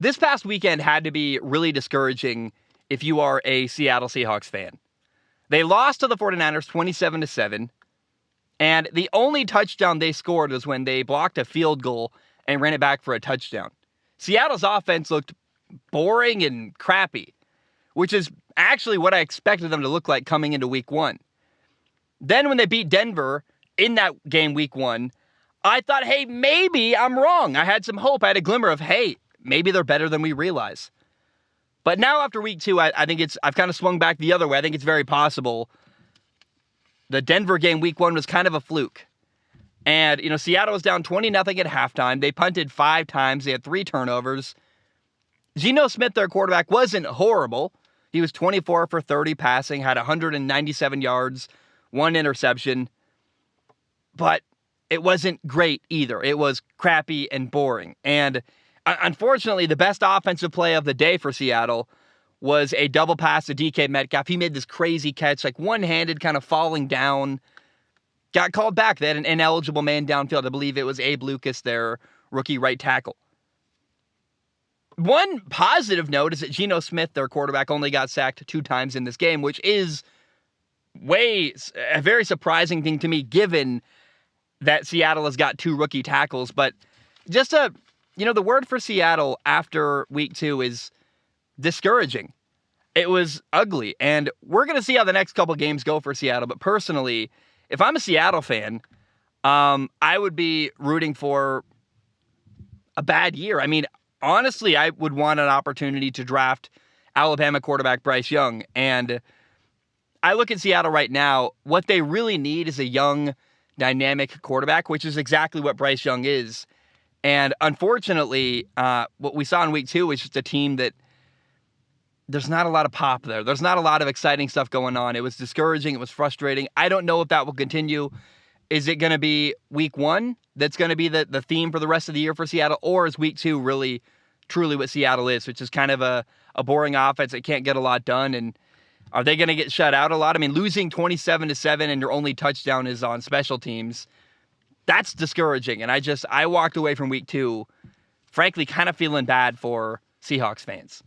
This past weekend had to be really discouraging if you are a Seattle Seahawks fan. They lost to the 49ers 27-7, and the only touchdown they scored was when they blocked a field goal and ran it back for a touchdown. Seattle's offense looked boring and crappy, which is actually what I expected them to look like coming into week one. Then when they beat Denver in that game week one, I thought, hey, maybe I'm wrong. I had some hope. I had a glimmer of, hey, maybe they're better than we realize. But now after week two, I think I've kind of swung back the other way. I think it's very possible the Denver game week one was kind of a fluke. And, Seattle was down 20-0 at halftime. They punted 5 times. They had 3 turnovers. Geno Smith, their quarterback, wasn't horrible. He was 24 for 30 passing, had 197 yards, 1 interception. But it wasn't great either. It was crappy and boring. And unfortunately, the best offensive play of the day for Seattle was a double pass to DK Metcalf. He made this crazy catch, like one-handed, kind of falling down. Got called back. They had an ineligible man downfield. I believe it was Abe Lucas, their rookie right tackle. One positive note is that Geno Smith, their quarterback, only got sacked 2 times in this game, which is a very surprising thing to me, given that Seattle has got 2 rookie tackles. But just the word for Seattle after week 2 is discouraging. It was ugly. And we're going to see how the next couple games go for Seattle. But personally, if I'm a Seattle fan, I would be rooting for a bad year. I mean, honestly, I would want an opportunity to draft Alabama quarterback Bryce Young. And I look at Seattle right now. What they really need is a young, dynamic quarterback, which is exactly what Bryce Young is. And unfortunately, what we saw in week 2 is just a team that there's not a lot of pop there. There's not a lot of exciting stuff going on. It was discouraging. It was frustrating. I don't know if that will continue. Is it going to be week 1 that's going to be the theme for the rest of the year for Seattle? Or is week 2 really, truly what Seattle is, which is kind of a boring offense that can't get a lot done? And are they going to get shut out a lot? I mean, losing 27-7 and your only touchdown is on special teams, that's discouraging. And I walked away from week 2, frankly, kind of feeling bad for Seahawks fans.